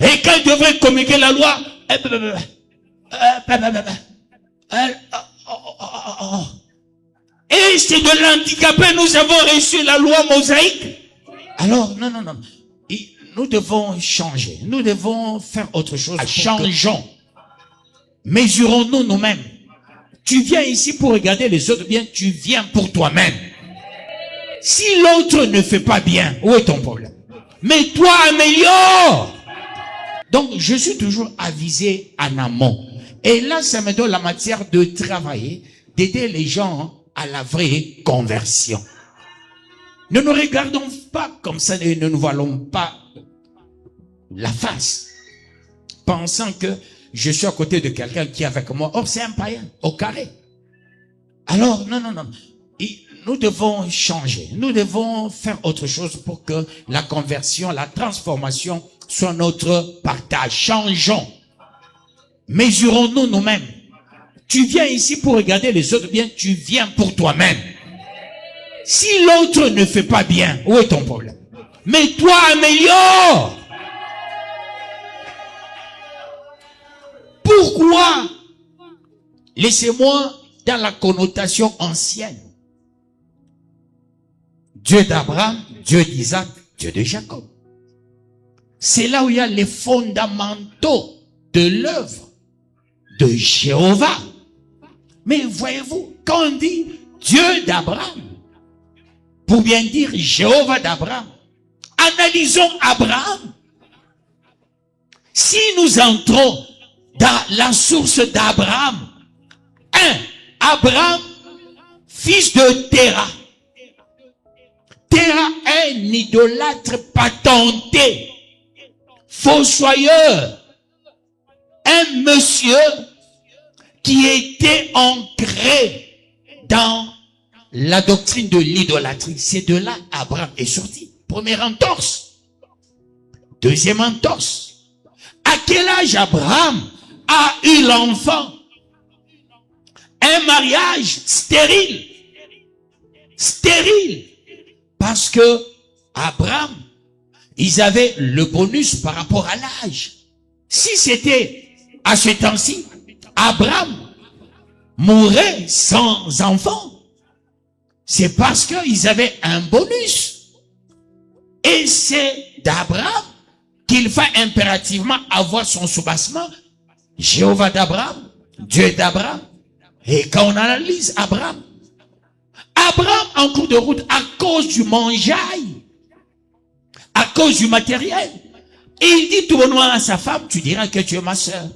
Et quand il devrait communiquer la loi, et c'est de l'handicapé, nous avons reçu la loi mosaïque. Alors, non. Nous devons changer. Nous devons faire autre chose. Changeons. Mesurons-nous nous-mêmes. Tu viens ici pour regarder les autres bien, tu viens pour toi-même. Si l'autre ne fait pas bien, où est ton problème? Mais toi, améliore. Donc, je suis toujours avisé en amont. Et là, ça me donne la matière de travailler, d'aider les gens à la vraie conversion. Ne nous regardons pas comme ça et ne nous voilons pas la face, pensant que je suis à côté de quelqu'un qui est avec moi. Or, c'est un païen, au carré. Alors, non. Nous devons changer. Nous devons faire autre chose pour que la conversion, la transformation soit notre partage. Changeons. Mesurons-nous nous-mêmes. Tu viens ici pour regarder les autres bien, tu viens pour toi-même. Si l'autre ne fait pas bien, où est ton problème? Mais toi, améliore. Pourquoi? Laissez-moi dans la connotation ancienne. Dieu d'Abraham, Dieu d'Isaac, Dieu de Jacob. C'est là où il y a les fondamentaux de l'œuvre de Jéhovah. Mais voyez-vous, quand on dit Dieu d'Abraham, pour bien dire Jéhovah d'Abraham, analysons Abraham. Si nous entrons dans la source d'Abraham, Abraham, fils de Terah. Terah est un idolâtre patenté, fossoyeur, un monsieur qui était ancré dans la doctrine de l'idolâtrie. C'est de là Abraham est sorti. Première entorse. Deuxième entorse. À quel âge Abraham a eu l'enfant? Un mariage stérile. Stérile. Parce que Abraham, ils avaient le bonus par rapport à l'âge. Si c'était à ce temps-ci, Abraham mourrait sans enfant. C'est parce qu'ils avaient un bonus. Et c'est d'Abraham qu'il va impérativement avoir son soubassement. Jéhovah d'Abraham, Dieu d'Abraham. Et quand on analyse Abraham, en cours de route, à cause du mangeaille, à cause du matériel, et il dit tout bonnement à sa femme, tu diras que tu es ma soeur.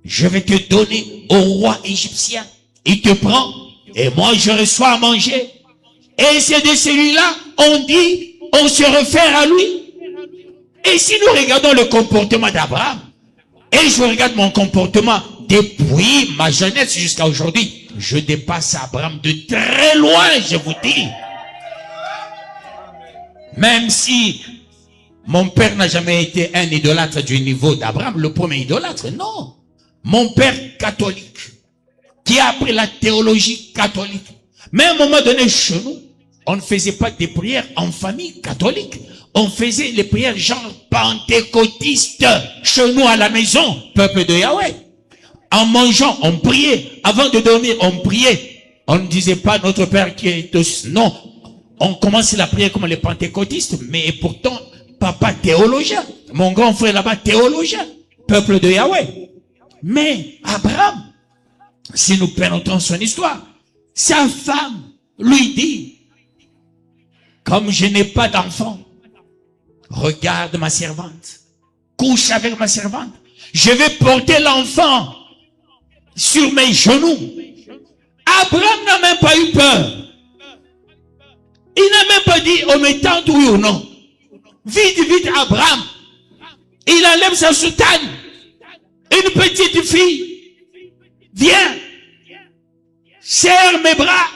Je vais te donner au roi égyptien. Il te prend, et moi je reçois à manger. Et c'est de celui-là, on dit, on se réfère à lui. Et si nous regardons le comportement d'Abraham, et je regarde mon comportement depuis ma jeunesse jusqu'à aujourd'hui, je dépasse Abraham de très loin, je vous dis. Même si mon père n'a jamais été un idolâtre du niveau d'Abraham, le premier idolâtre, non. Mon père catholique, qui a appris la théologie catholique. Mais à un moment donné, chez nous, on ne faisait pas des prières en famille catholique. On faisait les prières genre pentecôtistes chez nous à la maison, peuple de Yahweh. En mangeant, on priait. Avant de dormir, on priait. On ne disait pas notre Père qui est aux... Non. On commençait la prière comme les pentecôtistes, mais pourtant, papa théologien. Mon grand frère là-bas, théologien. Peuple de Yahweh. Mais Abraham, si nous pénétrons son histoire, sa femme lui dit, comme je n'ai pas d'enfant, regarde ma servante, couche avec ma servante, je vais porter l'enfant sur mes genoux. Abraham n'a même pas eu peur. Il n'a même pas dit, on me tente oui ou non. Vite, Abraham. Il enlève sa soutane. Une petite fille. Viens. Serre mes bras.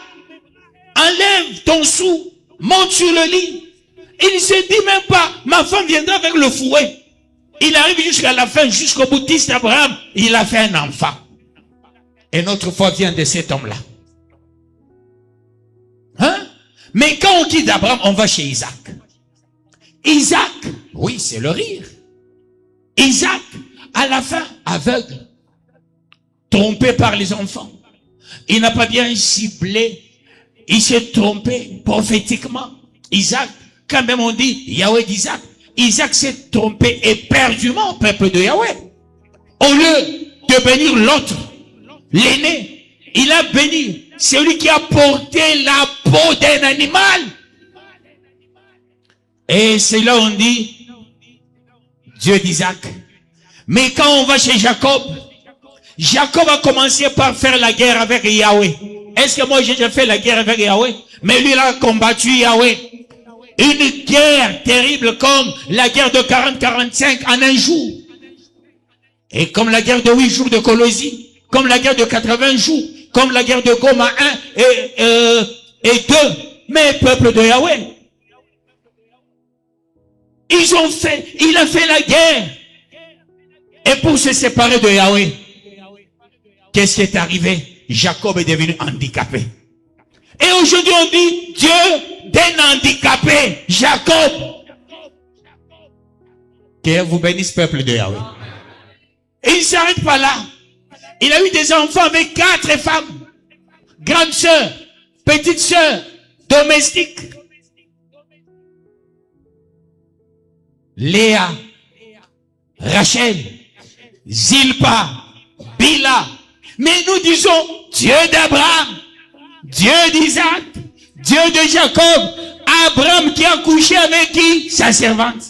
Enlève ton sou. Monte sur le lit. Il ne se dit même pas, ma femme viendra avec le fouet. Il arrive jusqu'à la fin, jusqu'au boutiste Abraham. Il a fait un enfant. Et notre foi vient de cet homme-là. Hein? Mais quand on quitte Abraham, on va chez Isaac. Isaac, oui, c'est le rire. Isaac, à la fin, aveugle, trompé par les enfants. Il n'a pas bien ciblé. Il s'est trompé prophétiquement. Isaac, quand même on dit Yahweh d'Isaac. Isaac s'est trompé éperdument au peuple de Yahweh. Au lieu de bénir l'autre, l'aîné, il a béni celui qui a porté la peau d'un animal. Et c'est là on dit Dieu d'Isaac. Mais quand on va chez Jacob, Jacob a commencé par faire la guerre avec Yahweh. Est-ce que moi j'ai déjà fait la guerre avec Yahweh? Mais lui il a combattu Yahweh. Une guerre terrible comme la guerre de 40-45 en un jour. Et comme la guerre de 8 jours de Colosie. Comme la guerre de 80 jours. Comme la guerre de Goma 1 et 2. Mais peuple de Yahweh. Il a fait la guerre. Et pour se séparer de Yahweh, qu'est-ce qui est arrivé? Jacob est devenu handicapé. Et aujourd'hui on dit Dieu d'un handicapé, Jacob. Que vous bénisse peuple de Yahweh. Et il ne s'arrête pas là. Il a eu des enfants avec 4 femmes. Grande sœur, petite sœur, domestique. Léa, Rachel, Zilpa, Bila. Mais nous disons Dieu d'Abraham, Dieu d'Isaac, Dieu de Jacob. Abraham qui a couché avec qui? Sa servante.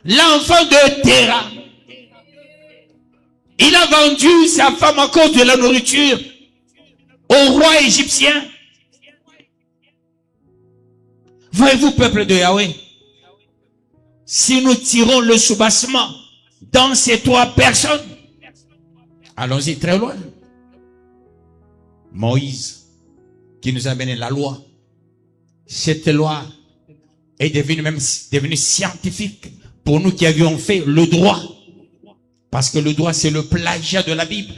L'enfant de Terah. Il a vendu sa femme à cause de la nourriture au roi égyptien. Voyez-vous, peuple de Yahweh, si nous tirons le soubassement dans ces 3 personnes, allons-y très loin. Moïse, qui nous a amené la loi. Cette loi est devenue scientifique pour nous qui avions fait le droit. Parce que le droit, c'est le plagiat de la Bible.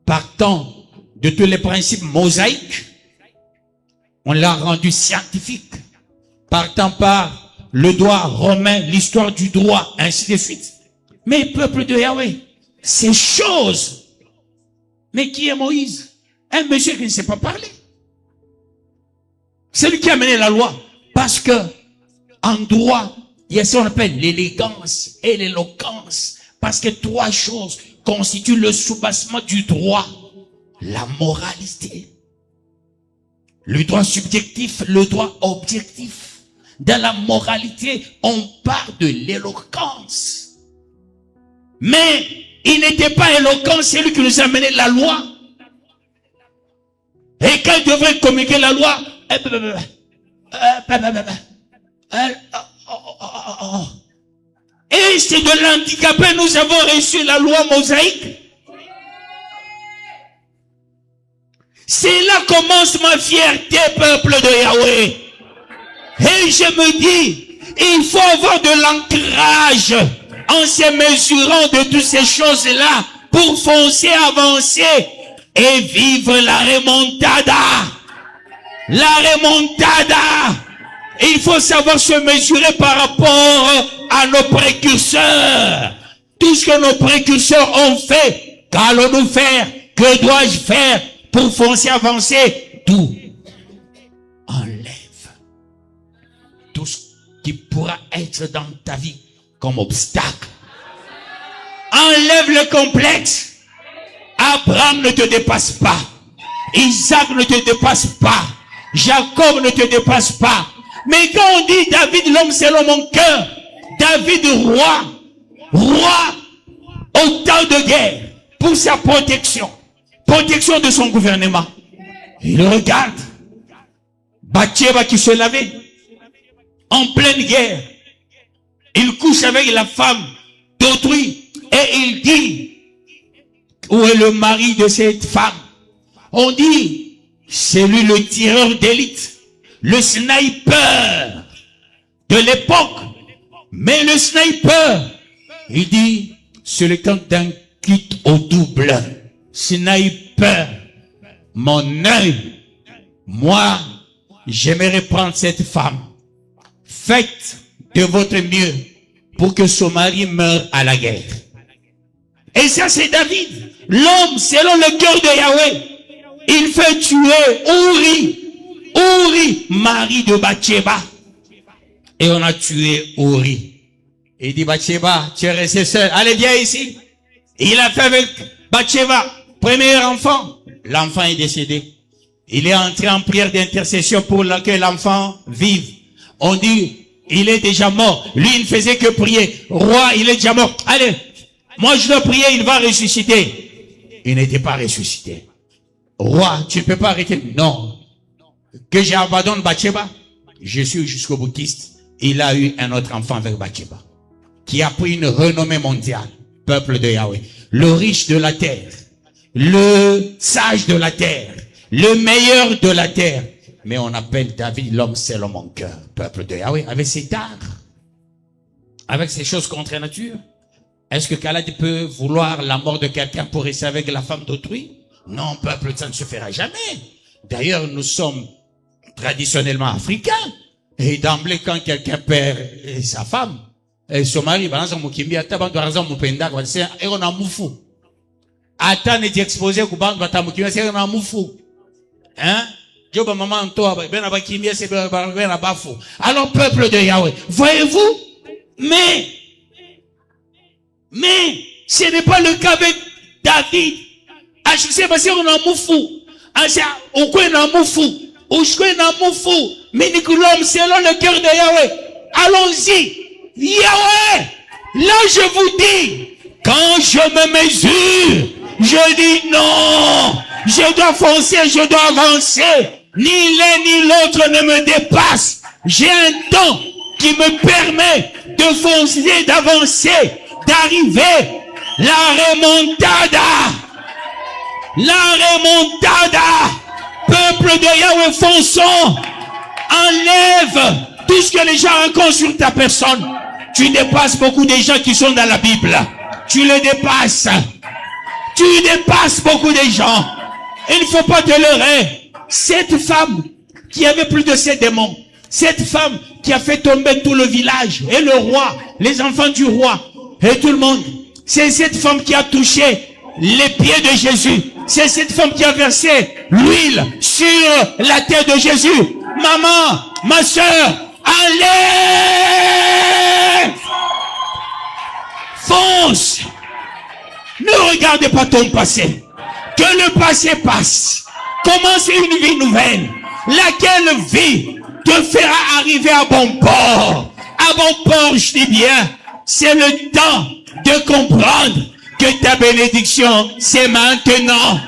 Partant de tous les principes mosaïques, on l'a rendu scientifique. Partant par le droit romain, l'histoire du droit, ainsi de suite. Mais peuple de Yahweh, ces choses. Mais qui est Moïse? Un monsieur qui ne sait pas parler. C'est lui qui a mené la loi. Parce que, en droit, il y a ce qu'on appelle l'élégance et l'éloquence. Parce que 3 choses constituent le soubassement du droit. La moralité. Le droit subjectif, le droit objectif. Dans la moralité, on parle de l'éloquence. Mais il n'était pas éloquent, c'est lui qui nous a mené la loi. Et quand il devrait communiquer la loi, et c'est de l'handicapé, nous avons reçu la loi mosaïque. C'est là commence ma fierté, peuple de Yahweh. Et je me dis, il faut avoir de l'ancrage en se mesurant de toutes ces choses-là pour foncer, avancer et vivre la remontada. La remontada. Il faut savoir se mesurer par rapport à nos précurseurs. Tout ce que nos précurseurs ont fait, qu'allons-nous faire? Que dois-je faire pour foncer, avancer? Tout. Enlève tout ce qui pourra être dans ta vie comme obstacle. Enlève le complexe. Abraham ne te dépasse pas. Isaac ne te dépasse pas. Jacob ne te dépasse pas. Mais quand on dit David, l'homme selon mon cœur, David, roi au temps de guerre, pour sa protection de son gouvernement. Il regarde Bathsheba qui se lavait en pleine guerre. Il couche avec la femme d'autrui et il dit, où est le mari de cette femme? On dit, c'est lui le tireur d'élite, le sniper de l'époque. Mais le sniper, il dit, c'est le temps d'un kit au double. Sniper, mon œil, moi, j'aimerais prendre cette femme. Faites de votre mieux. pour que son mari meure à la guerre. Et ça, c'est David. L'homme, selon le cœur de Yahweh, il fait tuer Uri, mari de Bathsheba. Et on a tué Uri. Il dit, Bathsheba, tu es resté seul. Allez, viens ici. Et il a fait avec Bathsheba, premier enfant. L'enfant est décédé. Il est entré en prière d'intercession pour que l'enfant vive. On dit, il est déjà mort. Lui, il ne faisait que prier. Roi, il est déjà mort. Allez, moi je dois prier, il va ressusciter. Il n'était pas ressuscité. Roi, tu ne peux pas arrêter. Non. Que j'abandonne Bathsheba. Je suis jusqu'au boutiste. Il a eu un autre enfant avec Bathsheba, qui a pris une renommée mondiale. Peuple de Yahweh. Le riche de la terre. Le sage de la terre. Le meilleur de la terre. Mais on appelle David l'homme selon mon cœur. Peuple de Yahweh. Avec ses dards. Avec ces choses contre nature. Est-ce que Kalad peut vouloir la mort de quelqu'un pour rester avec la femme d'autrui? Non, peuple, ça ne se fera jamais. D'ailleurs, nous sommes traditionnellement africains. Et d'emblée, quand quelqu'un perd sa femme, et son mari, Ata n'est exposé au bande batamukimia, c'est un moufou. Hein? Joba maman toi, ben abakimia, c'est ben abafou. Alors, peuple de Yahweh, voyez-vous? Mais, ce n'est pas le cas avec David. Ah, je sais pas si on a moufou. Ah, c'est, on connaît un moufou. Ou je connais un moufou. Mais l'homme, selon le cœur de Yahweh. Allons-y. Yahweh, là je vous dis, quand je me mesure, je dis non, je dois foncer, je dois avancer. Ni l'un ni l'autre ne me dépasse. J'ai un temps qui me permet de foncer, d'avancer, d'arriver. La remontada. Peuple de Yahweh, fonçons. Enlève tout ce que les gens rencontrent sur ta personne. Tu dépasses beaucoup de gens qui sont dans la Bible. Tu les dépasses. Tu dépasses beaucoup de gens. Il ne faut pas te leurrer. Cette femme qui avait plus de 7 démons, cette femme qui a fait tomber tout le village, et le roi, les enfants du roi, et tout le monde, c'est cette femme qui a touché les pieds de Jésus. C'est cette femme qui a versé l'huile sur la tête de Jésus. Maman, ma soeur, allez! Fonce! Ne regardez pas ton passé. Que le passé passe. Commence une vie nouvelle. Laquelle vie te fera arriver à bon port. À bon port, je dis bien. C'est le temps de comprendre que ta bénédiction, c'est maintenant.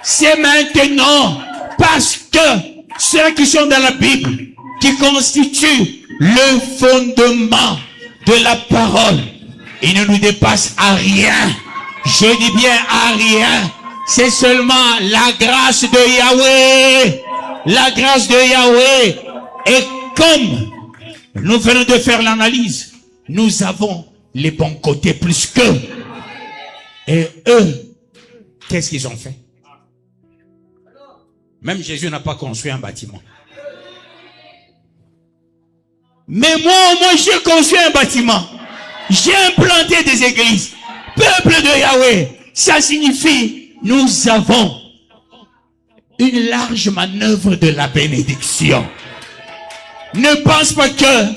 C'est maintenant. Parce que ceux qui sont dans la Bible, qui constituent le fondement de la parole, ils ne nous dépassent à rien. Je dis bien à rien. C'est seulement la grâce de Yahweh. La grâce de Yahweh. Et comme nous venons de faire l'analyse, nous avons les bons côtés plus qu'eux. Et eux, qu'est-ce qu'ils ont fait? Même Jésus n'a pas construit un bâtiment. Mais moi, j'ai construit un bâtiment. J'ai implanté des églises. Peuple de Yahweh, ça signifie, nous avons une large manœuvre de la bénédiction. Ne pense pas que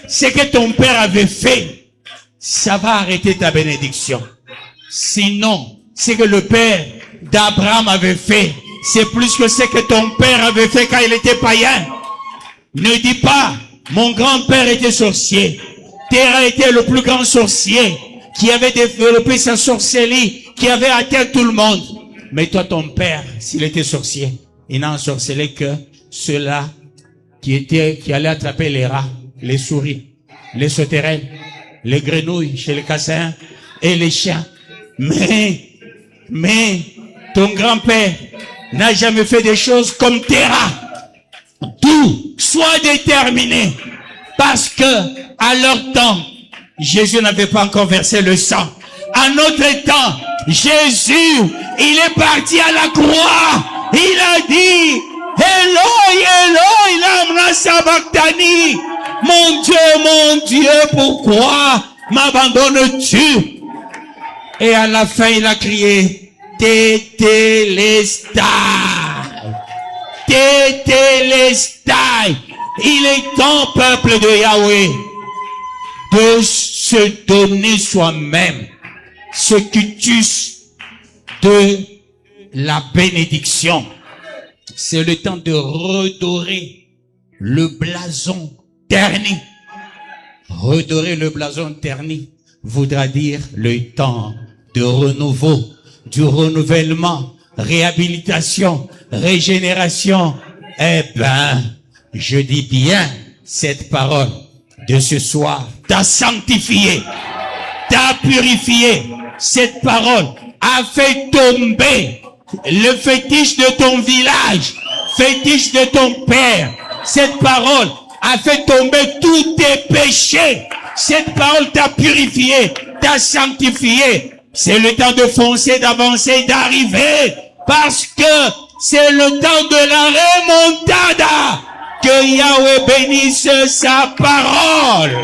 ce que ton père avait fait, ça va arrêter ta bénédiction. Sinon, ce que le père d'Abraham avait fait, c'est plus que ce que ton père avait fait quand il était païen. Ne dis pas, mon grand-père était sorcier. Terah était le plus grand sorcier qui avait développé sa sorcellerie, qui avait atteint tout le monde. Mais toi, ton père, s'il était sorcier, il n'a ensorcelé que ceux-là qui allaient attraper les rats, les souris, les sauterelles, les grenouilles chez les cassins et les chiens. Mais, ton grand-père n'a jamais fait des choses comme Terah. Tout soit déterminé. Parce que, à leur temps, Jésus n'avait pas encore versé le sang. À notre temps, Jésus, il est parti à la croix. Il a dit, Eloi, Eloi, lama sabachthani. Mon Dieu, pourquoi M'abandonnes-tu? Et à la fin, il a crié, Tétélestai. Tétélestai. Il est temps, peuple de Yahweh, de se donner soi-même ce quitus de la bénédiction. C'est le temps de redorer le blason terni. Redorer le blason terni voudra dire le temps de renouveau, du renouvellement, réhabilitation, régénération. Eh ben, je dis bien, cette parole de ce soir t'a sanctifié, t'a purifié. Cette parole a fait tomber le fétiche de ton village, fétiche de ton père. Cette parole a fait tomber tous tes péchés. Cette parole t'a purifié, t'a sanctifié. C'est le temps de foncer, d'avancer, d'arriver. Parce que c'est le temps de la remontada. Que Yahweh bénisse sa parole.